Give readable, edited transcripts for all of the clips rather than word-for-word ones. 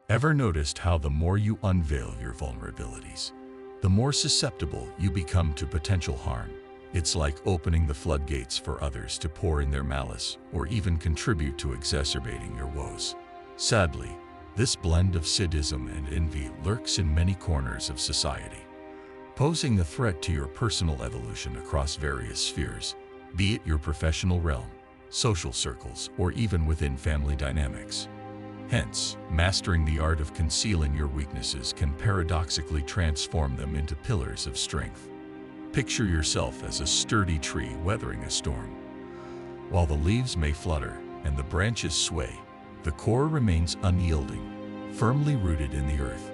Ever noticed how the more you unveil your vulnerabilities, the more susceptible you become to potential harm? It's like opening the floodgates for others to pour in their malice or even contribute to exacerbating your woes. Sadly, this blend of sadism and envy lurks in many corners of society, posing a threat to your personal evolution across various spheres, be it your professional realm, social circles, or even within family dynamics. Hence, mastering the art of concealing your weaknesses can paradoxically transform them into pillars of strength. Picture yourself as a sturdy tree weathering a storm. While the leaves may flutter and the branches sway, the core remains unyielding, firmly rooted in the earth.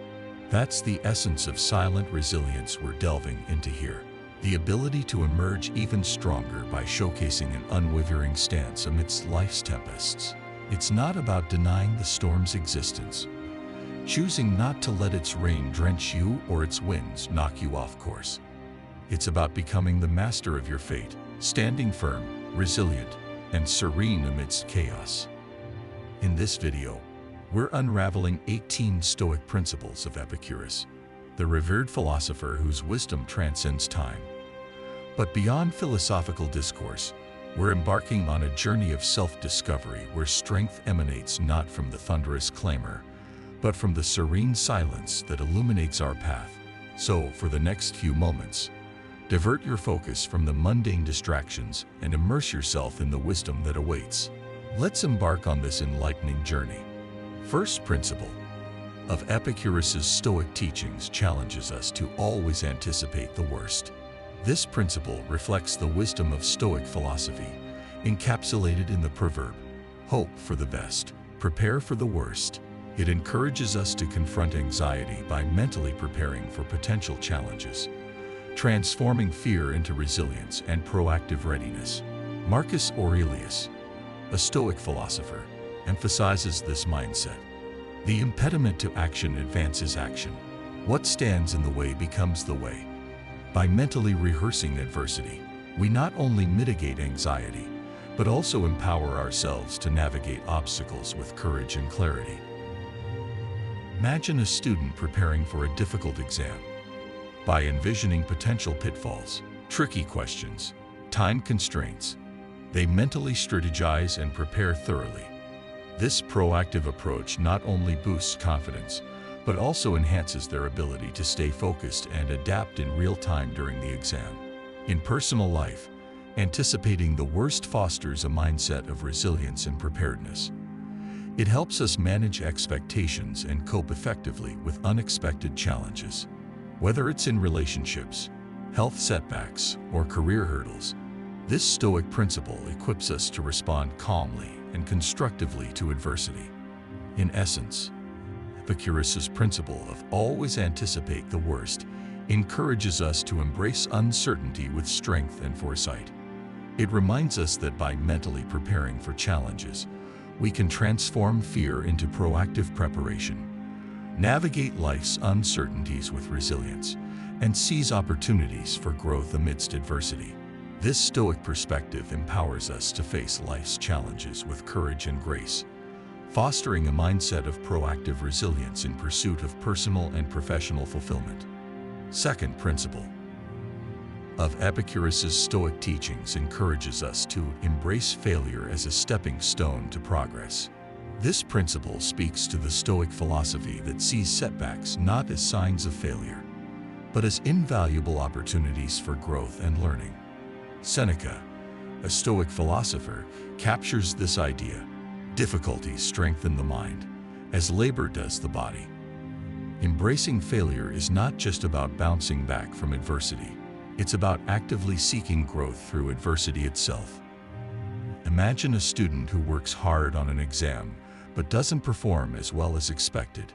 That's the essence of silent resilience we're delving into here. The ability to emerge even stronger by showcasing an unwavering stance amidst life's tempests. It's not about denying the storm's existence, choosing not to let its rain drench you or its winds knock you off course. It's about becoming the master of your fate, standing firm, resilient, and serene amidst chaos. In this video, we're unraveling 18 Stoic principles of Epicurus, the revered philosopher whose wisdom transcends time. But beyond philosophical discourse, we're embarking on a journey of self-discovery where strength emanates not from the thunderous clamor, but from the serene silence that illuminates our path. So, for the next few moments, divert your focus from the mundane distractions and immerse yourself in the wisdom that awaits. Let's embark on this enlightening journey. First principle of Epicurus's Stoic teachings challenges us to always anticipate the worst. This principle reflects the wisdom of Stoic philosophy, encapsulated in the proverb, "Hope for the best, prepare for the worst." It encourages us to confront anxiety by mentally preparing for potential challenges, transforming fear into resilience and proactive readiness. Marcus Aurelius, a Stoic philosopher, emphasizes this mindset. The impediment to action advances action. What stands in the way becomes the way. By mentally rehearsing adversity, we not only mitigate anxiety, but also empower ourselves to navigate obstacles with courage and clarity. Imagine a student preparing for a difficult exam. By envisioning potential pitfalls, tricky questions, time constraints, they mentally strategize and prepare thoroughly. This proactive approach not only boosts confidence, but also enhances their ability to stay focused and adapt in real time during the exam. In personal life, anticipating the worst fosters a mindset of resilience and preparedness. It helps us manage expectations and cope effectively with unexpected challenges. Whether it's in relationships, health setbacks, or career hurdles, this Stoic principle equips us to respond calmly and constructively to adversity. In essence, Epicurus's principle of always anticipate the worst encourages us to embrace uncertainty with strength and foresight. It reminds us that by mentally preparing for challenges, we can transform fear into proactive preparation, navigate life's uncertainties with resilience, and seize opportunities for growth amidst adversity. This Stoic perspective empowers us to face life's challenges with courage and grace, fostering a mindset of proactive resilience in pursuit of personal and professional fulfillment. Second principle of Epicurus's Stoic teachings encourages us to embrace failure as a stepping stone to progress. This principle speaks to the Stoic philosophy that sees setbacks not as signs of failure, but as invaluable opportunities for growth and learning. Seneca, a Stoic philosopher, captures this idea. Difficulties strengthen the mind, as labor does the body. Embracing failure is not just about bouncing back from adversity. It's about actively seeking growth through adversity itself. Imagine a student who works hard on an exam but doesn't perform as well as expected.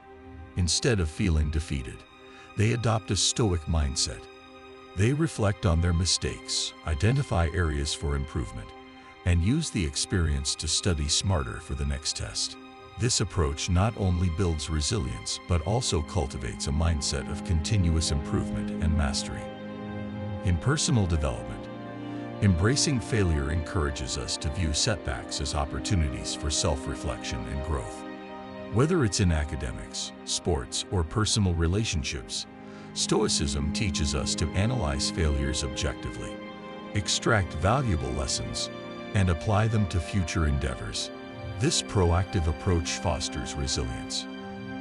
Instead of feeling defeated, they adopt a Stoic mindset. They reflect on their mistakes, identify areas for improvement, and use the experience to study smarter for the next test. This approach not only builds resilience but also cultivates a mindset of continuous improvement and mastery. In personal development, embracing failure encourages us to view setbacks as opportunities for self-reflection and growth. Whether it's in academics, sports, or personal relationships, Stoicism teaches us to analyze failures objectively, extract valuable lessons, and apply them to future endeavors. This proactive approach fosters resilience,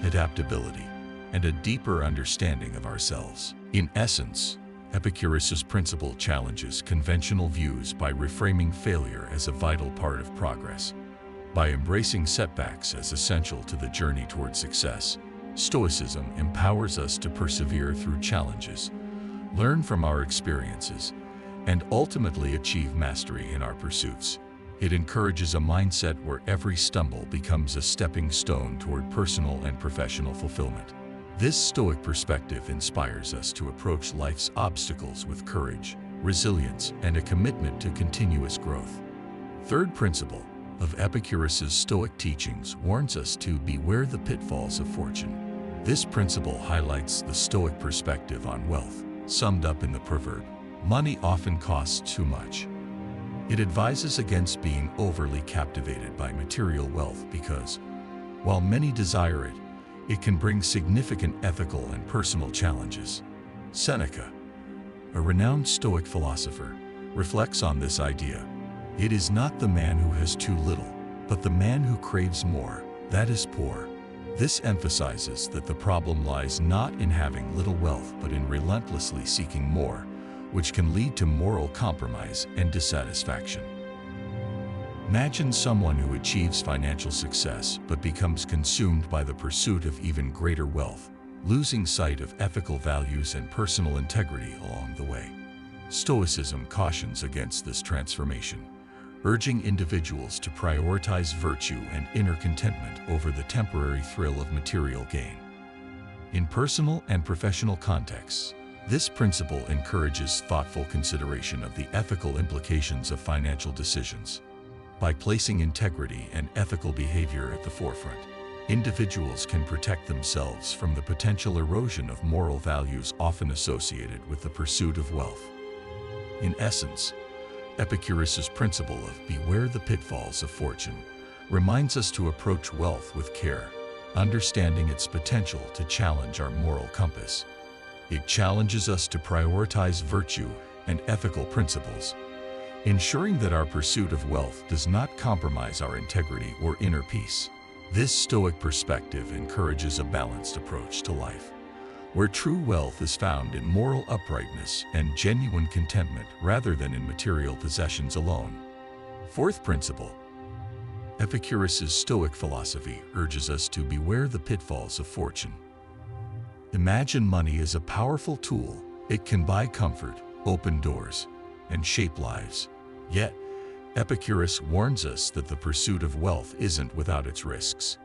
adaptability, and a deeper understanding of ourselves. In essence, Epicurus's principle challenges conventional views by reframing failure as a vital part of progress. By embracing setbacks as essential to the journey toward success, Stoicism empowers us to persevere through challenges, learn from our experiences, and ultimately achieve mastery in our pursuits. It encourages a mindset where every stumble becomes a stepping stone toward personal and professional fulfillment. This Stoic perspective inspires us to approach life's obstacles with courage, resilience, and a commitment to continuous growth. Third principle of Epicurus's Stoic teachings warns us to beware the pitfalls of fortune. This principle highlights the Stoic perspective on wealth, summed up in the proverb, "Money often costs too much." It advises against being overly captivated by material wealth because, while many desire it, it can bring significant ethical and personal challenges. Seneca, a renowned Stoic philosopher, reflects on this idea. "It is not the man who has too little, but the man who craves more, that is poor." This emphasizes that the problem lies not in having little wealth but in relentlessly seeking more, which can lead to moral compromise and dissatisfaction. Imagine someone who achieves financial success but becomes consumed by the pursuit of even greater wealth, losing sight of ethical values and personal integrity along the way. Stoicism cautions against this transformation, urging individuals to prioritize virtue and inner contentment over the temporary thrill of material gain. In personal and professional contexts, this principle encourages thoughtful consideration of the ethical implications of financial decisions. By placing integrity and ethical behavior at the forefront, individuals can protect themselves from the potential erosion of moral values often associated with the pursuit of wealth. In essence, Epicurus's principle of beware the pitfalls of fortune reminds us to approach wealth with care, understanding its potential to challenge our moral compass. It challenges us to prioritize virtue and ethical principles, ensuring that our pursuit of wealth does not compromise our integrity or inner peace. This Stoic perspective encourages a balanced approach to life, where true wealth is found in moral uprightness and genuine contentment rather than in material possessions alone. Fourth principle, Epicurus's Stoic philosophy urges us to beware the pitfalls of fortune. Imagine money as a powerful tool. It can buy comfort, open doors, and shape lives. Yet, Epicurus warns us that the pursuit of wealth isn't without its risks.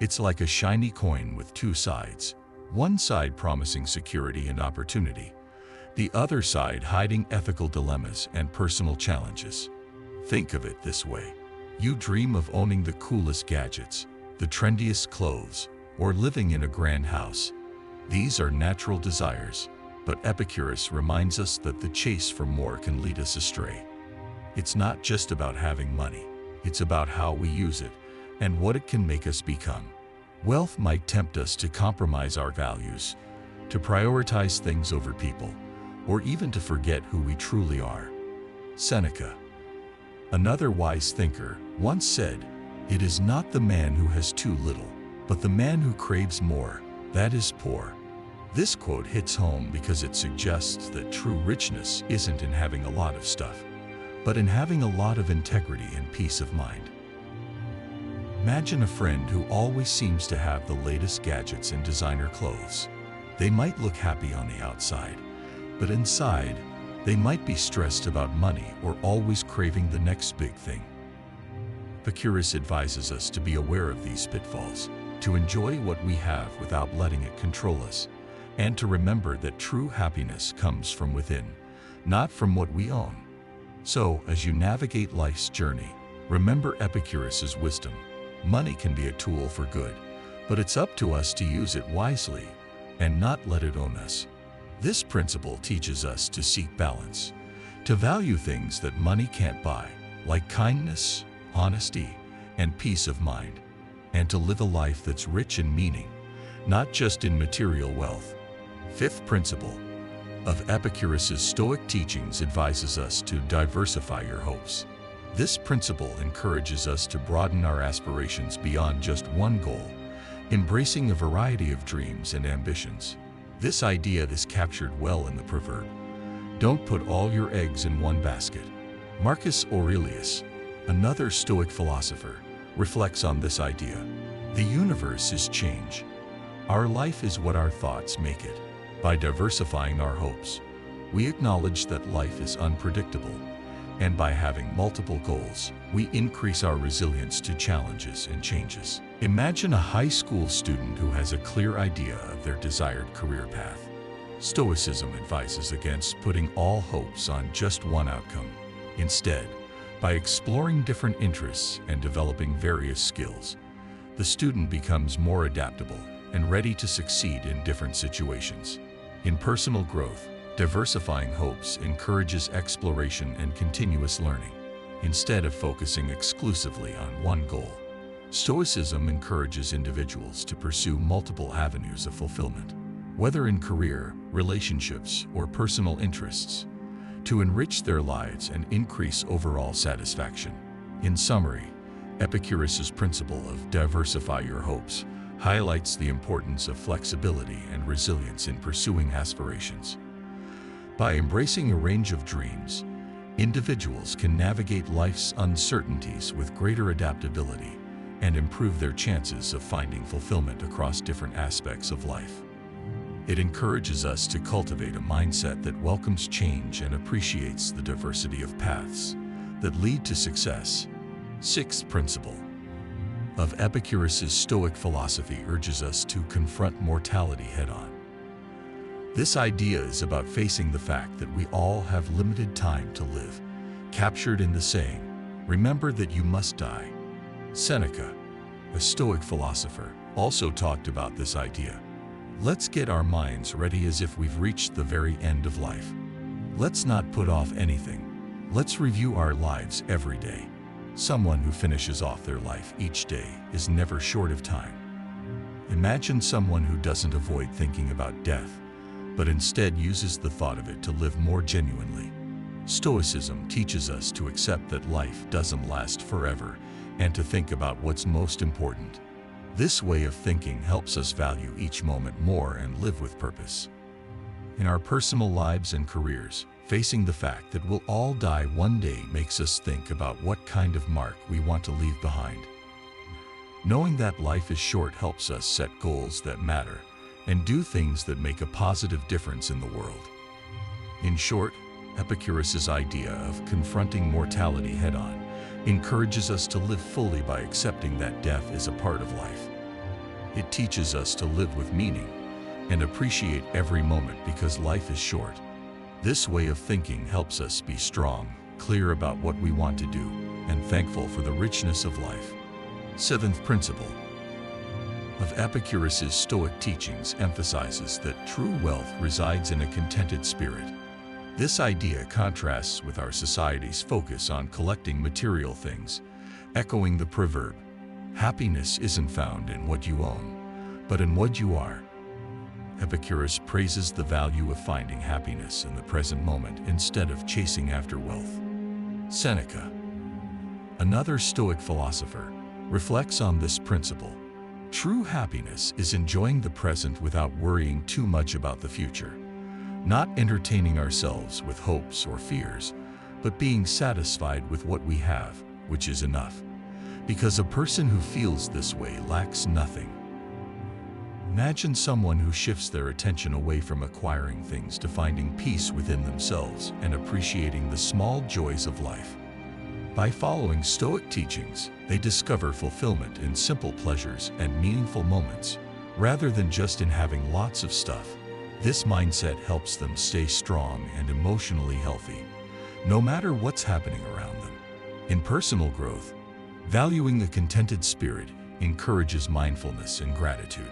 It's like a shiny coin with two sides. One side promising security and opportunity, the other side hiding ethical dilemmas and personal challenges. Think of it this way. You dream of owning the coolest gadgets, the trendiest clothes, or living in a grand house. These are natural desires, but Epicurus reminds us that the chase for more can lead us astray. It's not just about having money, it's about how we use it and what it can make us become. Wealth might tempt us to compromise our values, to prioritize things over people, or even to forget who we truly are. Seneca, another wise thinker, once said, "It is not the man who has too little, but the man who craves more, that is poor." This quote hits home because it suggests that true richness isn't in having a lot of stuff, but in having a lot of integrity and peace of mind. Imagine a friend who always seems to have the latest gadgets and designer clothes. They might look happy on the outside, but inside, they might be stressed about money or always craving the next big thing. Epicurus advises us to be aware of these pitfalls, to enjoy what we have without letting it control us, and to remember that true happiness comes from within, not from what we own. So, as you navigate life's journey, remember Epicurus's wisdom. Money can be a tool for good, but it's up to us to use it wisely and not let it own us. This principle teaches us to seek balance, to value things that money can't buy, like kindness, honesty, and peace of mind. and to live a life that's rich in meaning, not just in material wealth. Fifth principle of Epicurus's Stoic teachings advises us to diversify your hopes. This principle encourages us to broaden our aspirations beyond just one goal, embracing a variety of dreams and ambitions. This idea is captured well in the proverb, "Don't put all your eggs in one basket." Marcus Aurelius, another Stoic philosopher, reflects on this idea. The universe is change. Our life is what our thoughts make it. By diversifying our hopes, we acknowledge that life is unpredictable, and by having multiple goals, we increase our resilience to challenges and changes. Imagine a high school student who has a clear idea of their desired career path. Stoicism advises against putting all hopes on just one outcome. Instead, by exploring different interests and developing various skills, the student becomes more adaptable and ready to succeed in different situations. In personal growth, diversifying hopes encourages exploration and continuous learning, instead of focusing exclusively on one goal. Stoicism encourages individuals to pursue multiple avenues of fulfillment, whether in career, relationships, or personal interests, to enrich their lives and increase overall satisfaction. In summary, Epicurus's principle of diversify your hopes highlights the importance of flexibility and resilience in pursuing aspirations. By embracing a range of dreams, individuals can navigate life's uncertainties with greater adaptability and improve their chances of finding fulfillment across different aspects of life. It encourages us to cultivate a mindset that welcomes change and appreciates the diversity of paths that lead to success. Sixth principle of Epicurus's Stoic philosophy urges us to confront mortality head-on. This idea is about facing the fact that we all have limited time to live, captured in the saying, "Remember that you must die." Seneca, a Stoic philosopher, also talked about this idea. Let's get our minds ready as if we've reached the very end of life. Let's not put off anything. Let's review our lives every day. Someone who finishes off their life each day is never short of time. Imagine someone who doesn't avoid thinking about death, but instead uses the thought of it to live more genuinely. Stoicism teaches us to accept that life doesn't last forever and to think about what's most important. This way of thinking helps us value each moment more and live with purpose. In our personal lives and careers, facing the fact that we'll all die one day makes us think about what kind of mark we want to leave behind. Knowing that life is short helps us set goals that matter and do things that make a positive difference in the world. In short, Epicurus's idea of confronting mortality head-on encourages us to live fully by accepting that death is a part of life. It teaches us to live with meaning and appreciate every moment because life is short. This way of thinking helps us be strong, clear about what we want to do, and thankful for the richness of life. Seventh principle of Epicurus's Stoic teachings emphasizes that true wealth resides in a contented spirit. This idea contrasts with our society's focus on collecting material things, echoing the proverb, "Happiness isn't found in what you own, but in what you are." Epicurus praises the value of finding happiness in the present moment instead of chasing after wealth. Seneca, another Stoic philosopher, reflects on this principle. True happiness is enjoying the present without worrying too much about the future, not entertaining ourselves with hopes or fears, but being satisfied with what we have, which is enough. Because a person who feels this way lacks nothing. Imagine someone who shifts their attention away from acquiring things to finding peace within themselves and appreciating the small joys of life. By following Stoic teachings, they discover fulfillment in simple pleasures and meaningful moments, rather than just in having lots of stuff. This mindset helps them stay strong and emotionally healthy, no matter what's happening around them. In personal growth, valuing a contented spirit encourages mindfulness and gratitude.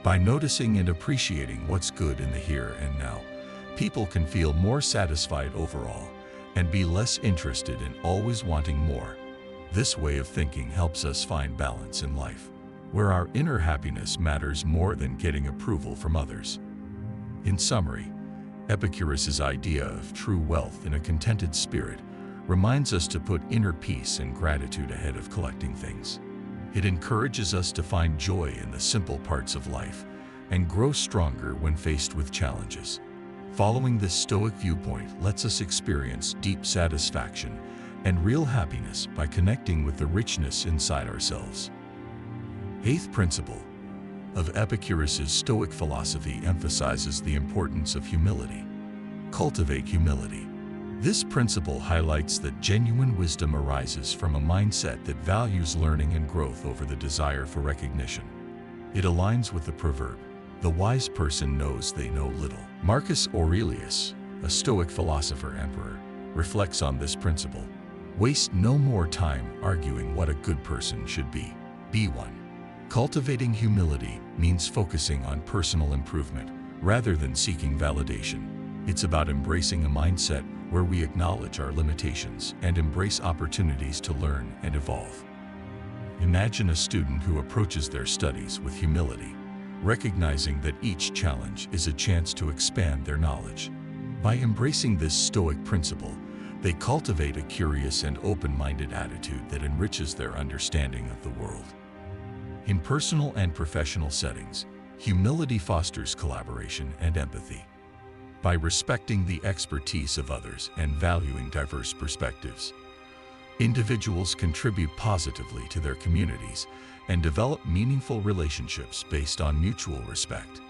By noticing and appreciating what's good in the here and now, people can feel more satisfied overall and be less interested in always wanting more. This way of thinking helps us find balance in life, where our inner happiness matters more than getting approval from others. In summary, Epicurus's idea of true wealth in a contented spirit reminds us to put inner peace and gratitude ahead of collecting things. It encourages us to find joy in the simple parts of life and grow stronger when faced with challenges. Following this Stoic viewpoint lets us experience deep satisfaction and real happiness by connecting with the richness inside ourselves. Eighth principle of Epicurus's Stoic philosophy emphasizes the importance of humility. Cultivate humility. This principle highlights that genuine wisdom arises from a mindset that values learning and growth over the desire for recognition. It aligns with the proverb, "The wise person knows they know little." Marcus Aurelius, a Stoic philosopher-emperor, reflects on this principle. Waste no more time arguing what a good person should be. Be one. Cultivating humility means focusing on personal improvement rather than seeking validation. It's about embracing a mindset where we acknowledge our limitations and embrace opportunities to learn and evolve. Imagine a student who approaches their studies with humility, recognizing that each challenge is a chance to expand their knowledge. By embracing this Stoic principle, they cultivate a curious and open-minded attitude that enriches their understanding of the world. In personal and professional settings, humility fosters collaboration and empathy. By respecting the expertise of others and valuing diverse perspectives, individuals contribute positively to their communities and develop meaningful relationships based on mutual respect.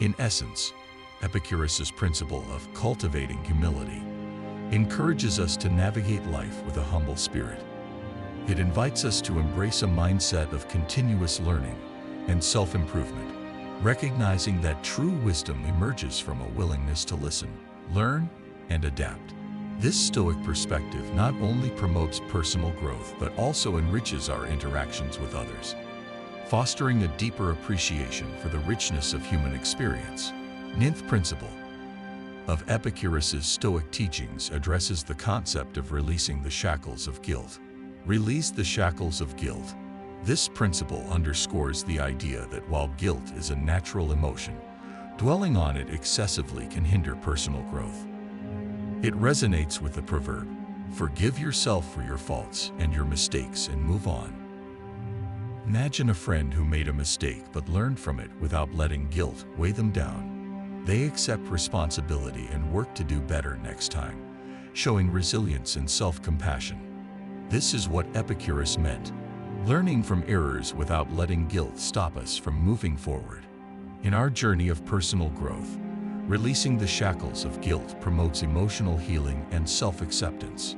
In essence, Epicurus's principle of cultivating humility encourages us to navigate life with a humble spirit. It invites us to embrace a mindset of continuous learning and self-improvement, recognizing that true wisdom emerges from a willingness to listen, learn, and adapt. This Stoic perspective not only promotes personal growth but also enriches our interactions with others, fostering a deeper appreciation for the richness of human experience. Ninth principle of Epicurus's Stoic teachings addresses the concept of releasing the shackles of guilt. Release the shackles of guilt. This principle underscores the idea that while guilt is a natural emotion, dwelling on it excessively can hinder personal growth. It resonates with the proverb, "Forgive yourself for your faults and your mistakes and move on." Imagine a friend who made a mistake but learned from it without letting guilt weigh them down. They accept responsibility and work to do better next time, showing resilience and self-compassion. This is what Epicurus meant, learning from errors without letting guilt stop us from moving forward. In our journey of personal growth, releasing the shackles of guilt promotes emotional healing and self-acceptance.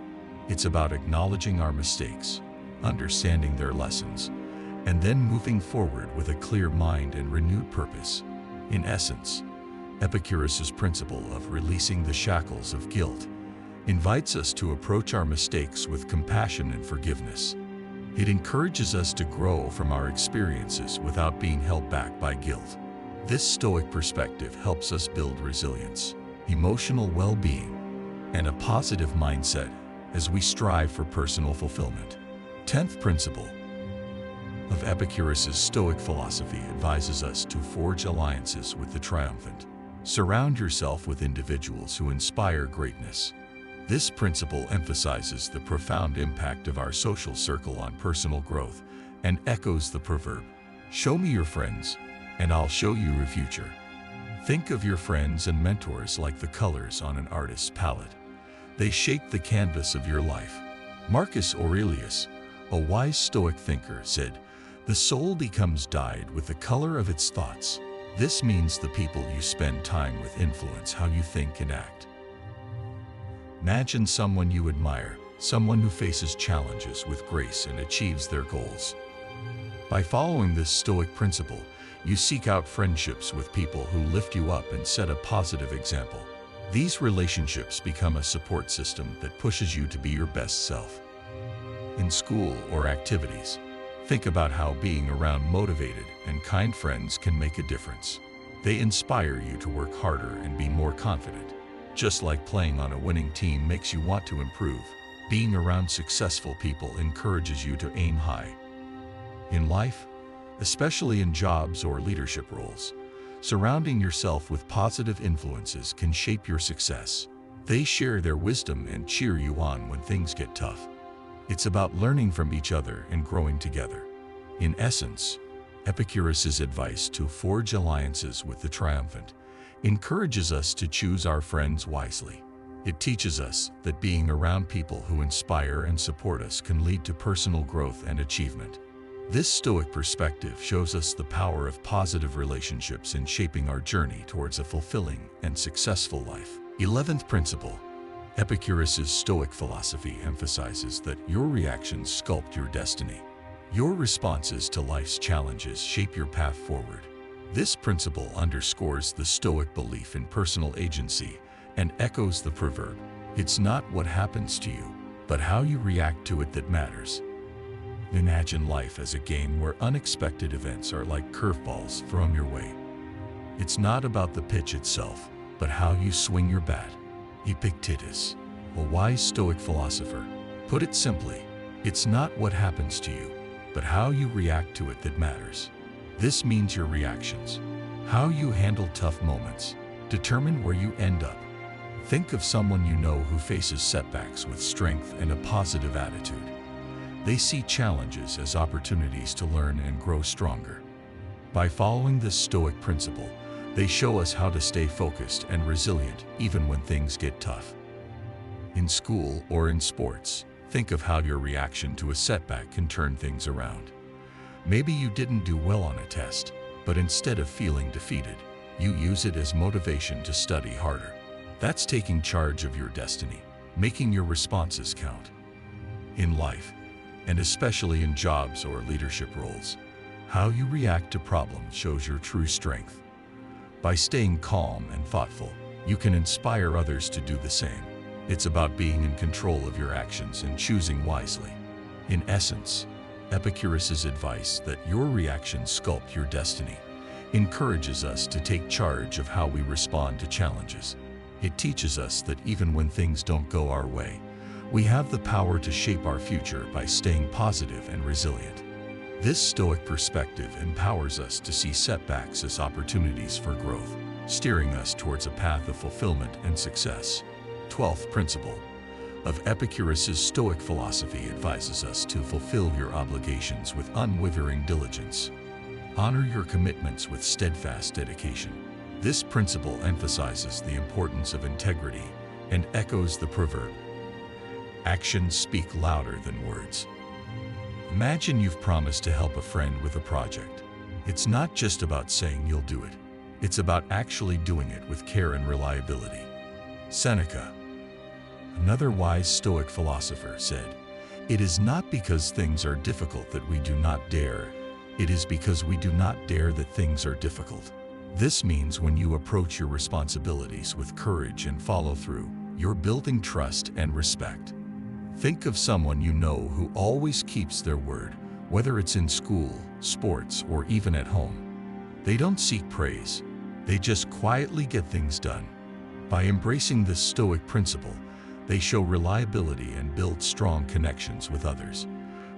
It's about acknowledging our mistakes, understanding their lessons, and then moving forward with a clear mind and renewed purpose. In essence, Epicurus's principle of releasing the shackles of guilt invites us to approach our mistakes with compassion and forgiveness. It encourages us to grow from our experiences without being held back by guilt. This Stoic perspective helps us build resilience, emotional well-being, and a positive mindset as we strive for personal fulfillment. 10th principle of Epicurus's Stoic philosophy advises us to forge alliances with the triumphant. Surround yourself with individuals who inspire greatness. This principle emphasizes the profound impact of our social circle on personal growth and echoes the proverb, "Show me your friends, and I'll show you your future." Think of your friends and mentors like the colors on an artist's palette. They shape the canvas of your life. Marcus Aurelius, a wise Stoic thinker, said, "The soul becomes dyed with the color of its thoughts." This means the people you spend time with influence how you think and act. Imagine someone you admire, someone who faces challenges with grace and achieves their goals. By following this Stoic principle, you seek out friendships with people who lift you up and set a positive example. These relationships become a support system that pushes you to be your best self. In school or activities, think about how being around motivated and kind friends can make a difference. They inspire you to work harder and be more confident. Just like playing on a winning team makes you want to improve, Being around successful people encourages you to aim high. In life, especially in jobs or leadership roles, surrounding yourself with positive influences can shape your success. They share their wisdom and cheer you on when things get tough. It's about learning from each other and growing together. In essence, Epicurus's advice to forge alliances with the triumphant encourages us to choose our friends wisely. It teaches us that being around people who inspire and support us can lead to personal growth and achievement. This Stoic perspective shows us the power of positive relationships in shaping our journey towards a fulfilling and successful life. 11th principle. Epicurus's Stoic philosophy emphasizes that your reactions sculpt your destiny. Your responses to life's challenges shape your path forward. This principle underscores the Stoic belief in personal agency and echoes the proverb, "It's not what happens to you, but how you react to it that matters." Imagine life as a game where unexpected events are like curveballs thrown your way. It's not about the pitch itself, but how you swing your bat. Epictetus, a wise Stoic philosopher, put it simply, it's not what happens to you, but how you react to it that matters. This means your reactions, how you handle tough moments, determine where you end up. Think of someone you know who faces setbacks with strength and a positive attitude. They see challenges as opportunities to learn and grow stronger. By following this Stoic principle, they show us how to stay focused and resilient even when things get tough. In school or in sports, think of how your reaction to a setback can turn things around. Maybe you didn't do well on a test, but instead of feeling defeated, you use it as motivation to study harder. That's taking charge of your destiny, making your responses count. In life, and especially in jobs or leadership roles, how you react to problems shows your true strength. By staying calm and thoughtful, you can inspire others to do the same. It's about being in control of your actions and choosing wisely. In essence, Epicurus's advice that your reactions sculpt your destiny encourages us to take charge of how we respond to challenges. It teaches us that even when things don't go our way, we have the power to shape our future by staying positive and resilient. This Stoic perspective empowers us to see setbacks as opportunities for growth, steering us towards a path of fulfillment and success. 12th principle of Epicurus's Stoic philosophy advises us to fulfill your obligations with unwavering diligence. Honor your commitments with steadfast dedication. This principle emphasizes the importance of integrity and echoes the proverb, "Actions speak louder than words." Imagine you've promised to help a friend with a project. It's not just about saying you'll do it. It's about actually doing it with care and reliability. Seneca, another wise Stoic philosopher, said, "It is not because things are difficult that we do not dare. It is because we do not dare that things are difficult." This means when you approach your responsibilities with courage and follow through, you're building trust and respect. Think of someone you know who always keeps their word, whether it's in school, sports, or even at home. They don't seek praise. They just quietly get things done. By embracing this Stoic principle, they show reliability and build strong connections with others,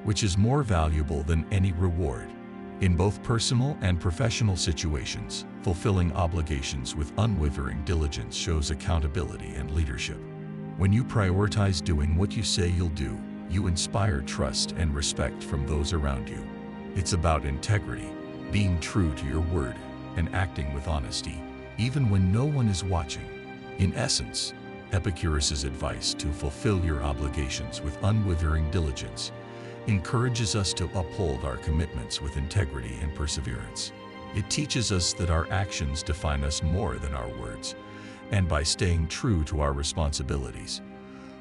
which is more valuable than any reward. In both personal and professional situations, fulfilling obligations with unwavering diligence shows accountability and leadership. When you prioritize doing what you say you'll do, you inspire trust and respect from those around you. It's about integrity, being true to your word, and acting with honesty, even when no one is watching. In essence, Epicurus's advice to fulfill your obligations with unwavering diligence encourages us to uphold our commitments with integrity and perseverance. It teaches us that our actions define us more than our words, and by staying true to our responsibilities,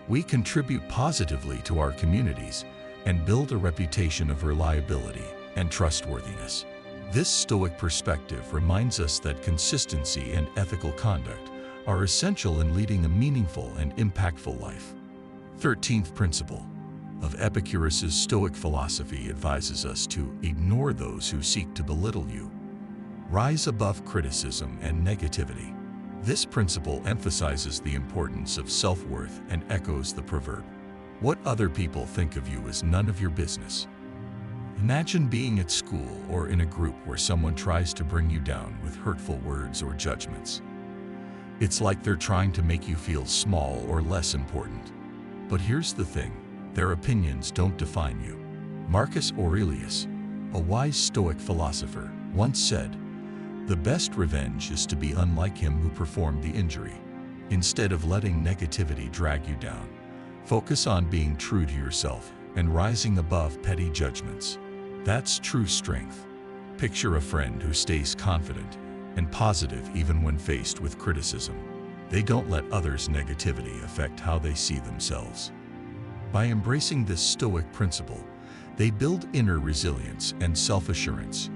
we contribute positively to our communities and build a reputation of reliability and trustworthiness. This Stoic perspective reminds us that consistency and ethical conduct are essential in leading a meaningful and impactful life. 13th principle of Epicurus's Stoic philosophy advises us to ignore those who seek to belittle you. Rise above criticism and negativity. This principle emphasizes the importance of self-worth and echoes the proverb, What other people think of you is none of your business. Imagine being at school or in a group where someone tries to bring you down with hurtful words or judgments. It's like they're trying to make you feel small or less important. But here's the thing, their opinions don't define you. Marcus Aurelius, a wise Stoic philosopher, once said, "The best revenge is to be unlike him who performed the injury." Instead of letting negativity drag you down, focus on being true to yourself and rising above petty judgments. That's true strength. Picture a friend who stays confident and positive even when faced with criticism. They don't let others' negativity affect how they see themselves. By embracing this Stoic principle, they build inner resilience and self-assurance,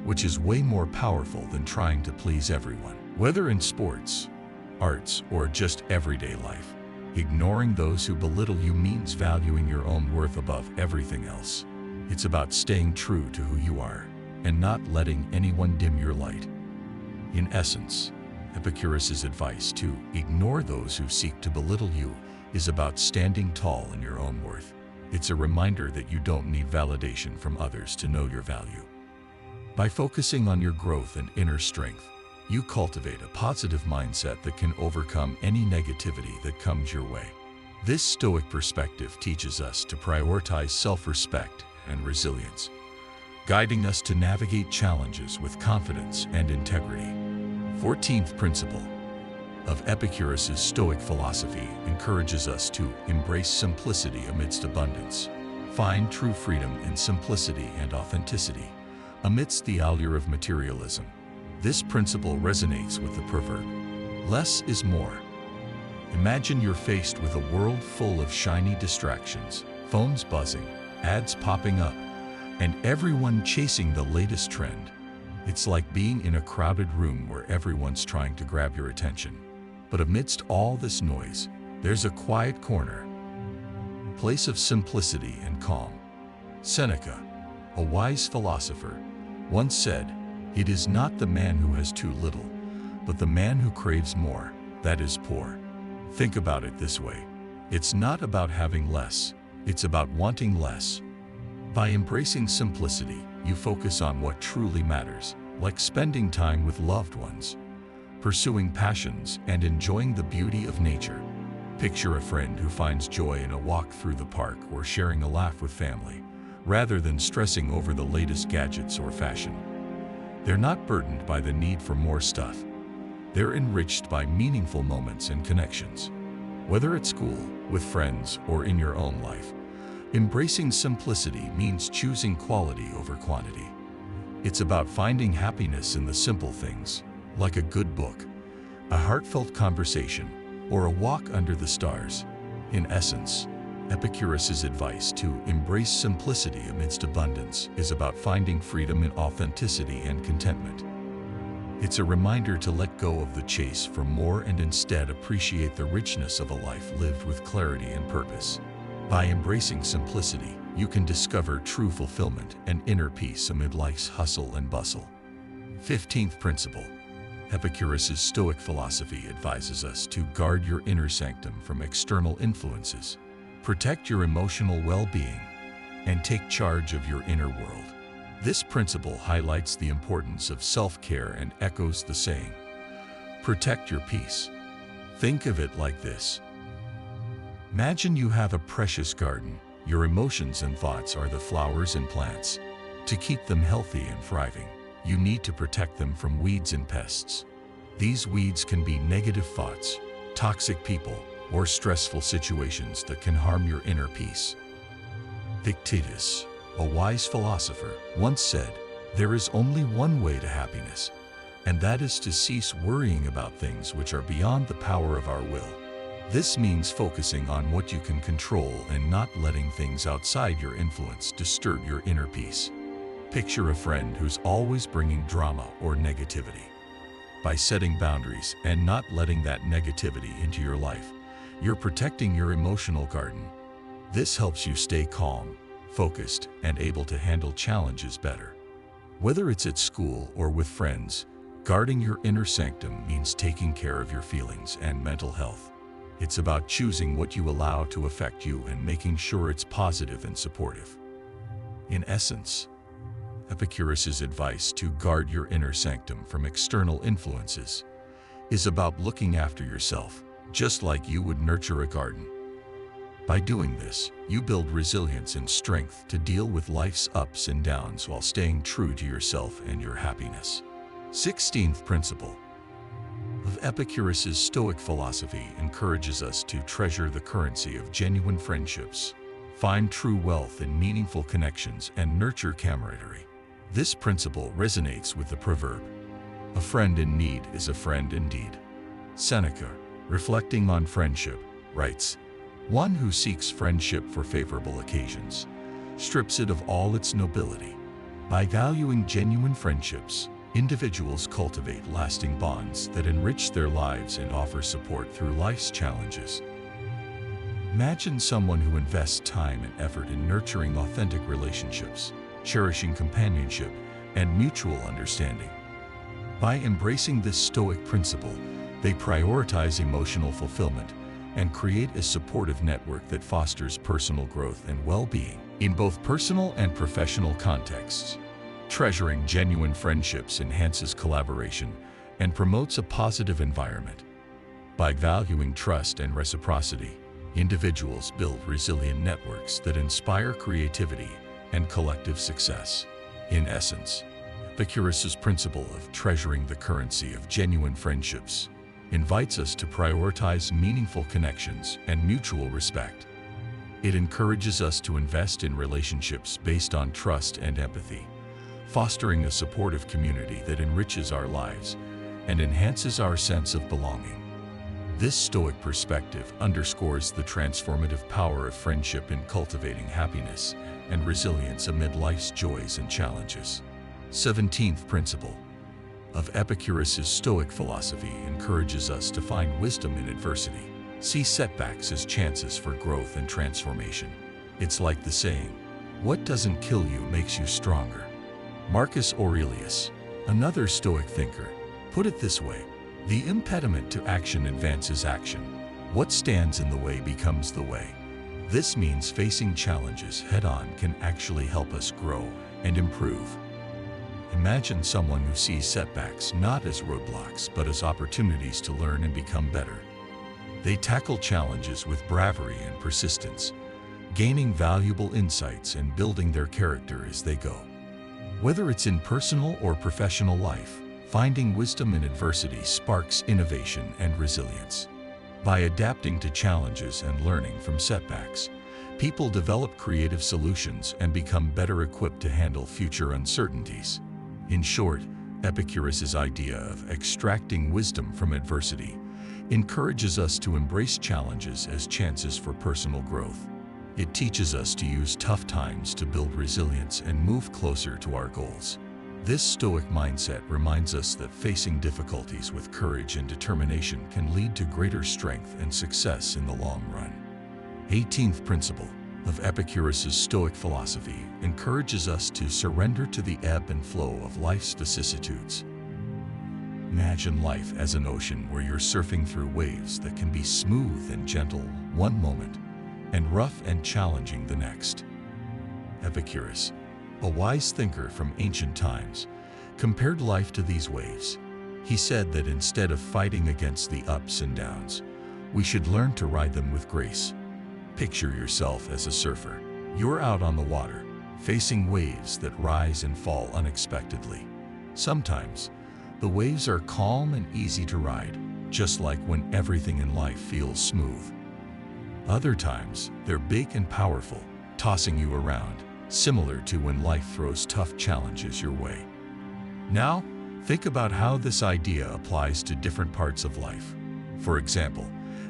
which is way more powerful than trying to please everyone. Whether in sports, arts, or just everyday life, ignoring those who belittle you means valuing your own worth above everything else. It's about staying true to who you are and not letting anyone dim your light. In essence, Epicurus's advice to ignore those who seek to belittle you is about standing tall in your own worth. It's a reminder that you don't need validation from others to know your value. By focusing on your growth and inner strength, you cultivate a positive mindset that can overcome any negativity that comes your way. This Stoic perspective teaches us to prioritize self-respect and resilience, guiding us to navigate challenges with confidence and integrity. 14th principle of Epicurus's Stoic philosophy encourages us to embrace simplicity amidst abundance. Find true freedom in simplicity and authenticity amidst the allure of materialism. This principle resonates with the proverb, "Less is more." Imagine you're faced with a world full of shiny distractions, phones buzzing, ads popping up, and everyone chasing the latest trend. It's like being in a crowded room where everyone's trying to grab your attention. But amidst all this noise, there's a quiet corner, a place of simplicity and calm. Seneca, a wise philosopher, once said, "It is not the man who has too little, but the man who craves more, that is poor." Think about it this way. It's not about having less, it's about wanting less. By embracing simplicity, you focus on what truly matters, like spending time with loved ones, pursuing passions, and enjoying the beauty of nature. Picture a friend who finds joy in a walk through the park or sharing a laugh with family, rather than stressing over the latest gadgets or fashion. They're not burdened by the need for more stuff. They're enriched by meaningful moments and connections. Whether at school, with friends, or in your own life, embracing simplicity means choosing quality over quantity. It's about finding happiness in the simple things, like a good book, a heartfelt conversation, or a walk under the stars. In essence, Epicurus's advice to embrace simplicity amidst abundance is about finding freedom in authenticity and contentment. It's a reminder to let go of the chase for more and instead appreciate the richness of a life lived with clarity and purpose. By embracing simplicity, you can discover true fulfillment and inner peace amid life's hustle and bustle. 15th principle. Epicurus's Stoic philosophy advises us to guard your inner sanctum from external influences, protect your emotional well-being, and take charge of your inner world. This principle highlights the importance of self-care and echoes the saying, "Protect your peace." Think of it like this. Imagine you have a precious garden. Your emotions and thoughts are the flowers and plants. To keep them healthy and thriving, you need to protect them from weeds and pests. These weeds can be negative thoughts, toxic people, or stressful situations that can harm your inner peace. Epictetus, a wise philosopher, once said, "There is only one way to happiness, and that is to cease worrying about things which are beyond the power of our will." This means focusing on what you can control and not letting things outside your influence disturb your inner peace. Picture a friend who's always bringing drama or negativity. By setting boundaries and not letting that negativity into your life, you're protecting your emotional garden. This helps you stay calm, focused, and able to handle challenges better. Whether it's at school or with friends, guarding your inner sanctum means taking care of your feelings and mental health. It's about choosing what you allow to affect you and making sure it's positive and supportive. In essence, Epicurus's advice to guard your inner sanctum from external influences is about looking after yourself, just like you would nurture a garden. By doing this, you build resilience and strength to deal with life's ups and downs while staying true to yourself and your happiness. 16th principle of Epicurus's Stoic philosophy encourages us to treasure the currency of genuine friendships, find true wealth in meaningful connections, and nurture camaraderie. This principle resonates with the proverb, "A friend in need is a friend indeed." Seneca, reflecting on friendship, writes, "One who seeks friendship for favorable occasions strips it of all its nobility." By valuing genuine friendships, individuals cultivate lasting bonds that enrich their lives and offer support through life's challenges. Imagine someone who invests time and effort in nurturing authentic relationships, cherishing companionship, and mutual understanding. By embracing this Stoic principle, they prioritize emotional fulfillment and create a supportive network that fosters personal growth and well-being in both personal and professional contexts. Treasuring genuine friendships enhances collaboration and promotes a positive environment. By valuing trust and reciprocity, individuals build resilient networks that inspire creativity and collective success. In essence, Epicurus's principle of treasuring the currency of genuine friendships invites us to prioritize meaningful connections and mutual respect. It encourages us to invest in relationships based on trust and empathy, fostering a supportive community that enriches our lives and enhances our sense of belonging. This Stoic perspective underscores the transformative power of friendship in cultivating happiness and resilience amid life's joys and challenges. 17th principle of Epicurus's Stoic philosophy encourages us to find wisdom in adversity. See setbacks as chances for growth and transformation. It's like the saying, "What doesn't kill you makes you stronger." Marcus Aurelius, another Stoic thinker, put it this way, "The impediment to action advances action. What stands in the way becomes the way." This means facing challenges head-on can actually help us grow and improve. Imagine someone who sees setbacks not as roadblocks but as opportunities to learn and become better. They tackle challenges with bravery and persistence, gaining valuable insights and building their character as they go. Whether it's in personal or professional life, finding wisdom in adversity sparks innovation and resilience. By adapting to challenges and learning from setbacks, people develop creative solutions and become better equipped to handle future uncertainties. In short, Epicurus's idea of extracting wisdom from adversity encourages us to embrace challenges as chances for personal growth. It teaches us to use tough times to build resilience and move closer to our goals. This Stoic mindset reminds us that facing difficulties with courage and determination can lead to greater strength and success in the long run. 18th principle of Epicurus's Stoic philosophy encourages us to surrender to the ebb and flow of life's vicissitudes. Imagine life as an ocean where you're surfing through waves that can be smooth and gentle one moment and rough and challenging the next. Epicurus, a wise thinker from ancient times, compared life to these waves. He said that instead of fighting against the ups and downs, we should learn to ride them with grace. Picture yourself as a surfer. You're out on the water, facing waves that rise and fall unexpectedly. Sometimes, the waves are calm and easy to ride, just like when everything in life feels smooth. Other times, they're big and powerful, tossing you around, similar to when life throws tough challenges your way. Now, think about how this idea applies to different parts of life. For example,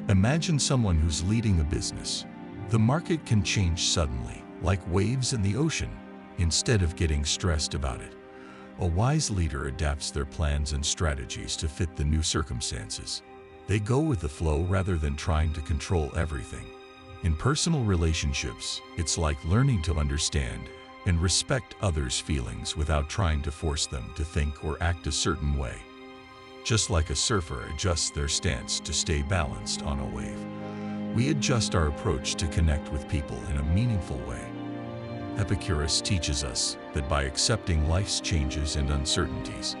imagine someone who's leading a business. The market can change suddenly, like waves in the ocean. Instead of getting stressed about it, a wise leader adapts their plans and strategies to fit the new circumstances. They go with the flow rather than trying to control everything. In personal relationships, it's like learning to understand and respect others' feelings without trying to force them to think or act a certain way. Just like a surfer adjusts their stance to stay balanced on a wave, we adjust our approach to connect with people in a meaningful way. Epicurus teaches us that by accepting life's changes and uncertainties,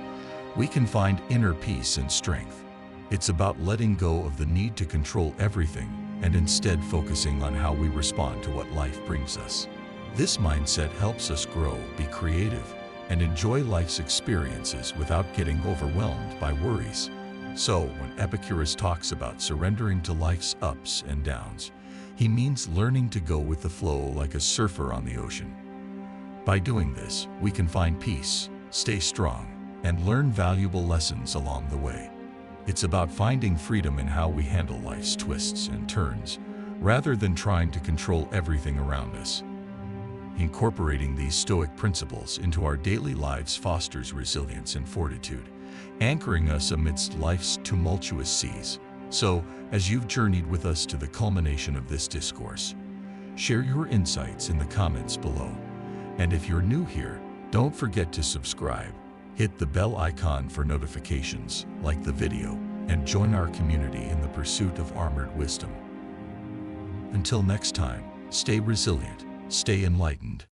we can find inner peace and strength. It's about letting go of the need to control everything and instead focusing on how we respond to what life brings us. This mindset helps us grow, be creative, and enjoy life's experiences without getting overwhelmed by worries. So, when Epicurus talks about surrendering to life's ups and downs, he means learning to go with the flow like a surfer on the ocean. By doing this, we can find peace, stay strong, and learn valuable lessons along the way. It's about finding freedom in how we handle life's twists and turns, rather than trying to control everything around us. Incorporating these Stoic principles into our daily lives fosters resilience and fortitude, anchoring us amidst life's tumultuous seas. So, as you've journeyed with us to the culmination of this discourse, share your insights in the comments below. And if you're new here, don't forget to subscribe, hit the bell icon for notifications, like the video, and join our community in the pursuit of armored wisdom. Until next time, stay resilient, stay enlightened,